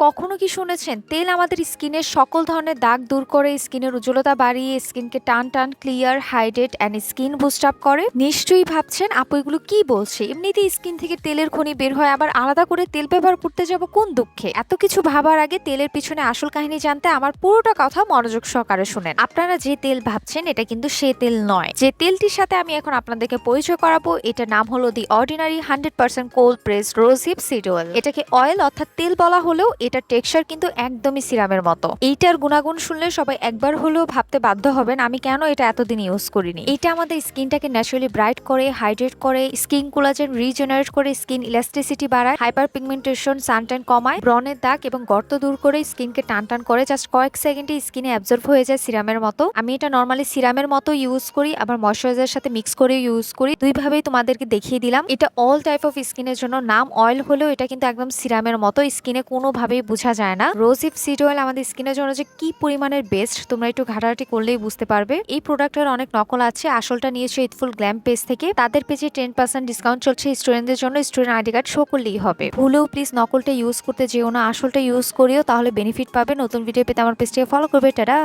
কখনো কি শুনেছেন তেল আমাদের স্কিনের সকল ধরনের দাগ দূর করে, স্কিনের উজ্জ্বলতা বাড়িয়ে, স্কিনকে টান টান, clear, hydrate and skin boost up করে? নিশ্চয়ই ভাবছেন আপু এগুলো কি বলছে, এমনিতেই স্কিন থেকে তেলের খনি বের হয়, আবার আলাদা করে তেল ব্যবহার করতে যাব কোন দুঃখে? এত কিছু ভাবার আগে তেলের পিছনে আসল কাহিনী জানতে আমার পুরোটা কথা মনোযোগ সহকারে শুনেন। আপনারা যে তেল ভাবছেন এটা কিন্তু সে তেল নয়। যে তেলটির সাথে আমি এখন আপনাদেরকে পরিচয় করাবো এটার নাম হলো the ordinary 100% cold press rosehip seed oil. এটাকে অয়েল অর্থাৎ তেল বলা হলেও এটার টেক্সচার কিন্তু একদমই সিরামের মতো। এইটার গুণাগুণ শুনলে সবাই একবার হলেও ভাবতে বাধ্য হবেন আমি কেন এটা এতদিন ইউজ করিনি। এটা আমাদের স্কিনটাকে ন্যাচারালি ব্রাইট করে, হাইড্রেট করে, স্কিন কোলাজেন রিজেনারেট করে, স্কিন ইলাস্টিসিটি বাড়ায়, হাইপার পিগমেন্টেশন, সানট্যান কমায়, ব্রণের দাগ এবং গর্ত দূর করে, স্কিনকে টান টান করে, জাস্ট কয়েক সেকেন্ডে স্কিনে অ্যাবজর্ব হয়ে যায় সিরামের মতো। আমি এটা নর্মালি সিরামের মতো ইউজ করি, আবার ময়শ্চারাইজারের সাথে মিক্স করে ইউজ করি। দুইভাবেই তোমাদেরকে দেখিয়ে দিলাম। এটা অল টাইপ অফ স্কিনের জন্য। নাম অয়েল হলেও এটা কিন্তু একদম সিরামের মতো, স্কিনে কোনোভাবেই বোঝা যায় না। রোজহিপ সিড অয়েল আমাদের স্কিনের জন্য যে কি পরিমাণের বেস্ট তোমরা একটু ঘাটাঘাটি করলেই বুঝতে পারবে। এই প্রোডাক্টের অনেক নকল আছে, আসলটা নিয়েছে ইটফুল গ্ল্যাম পেজ থেকে। তাদের পেজে 10% ডিসকাউন্ট চলছে স্টুডেন্টদের জন্য। স্টুডেন্ট আইডি কার্ড শো করলেই হবে। ভুলেও প্লিজ নকলটা ইউজ করতে যেও না, আসলটা ইউজ করিও, তাহলে বেনিফিট পাবে। নতুন ভিডিও পেতে আমার পেজটিকে ফলো করবে। টাটা।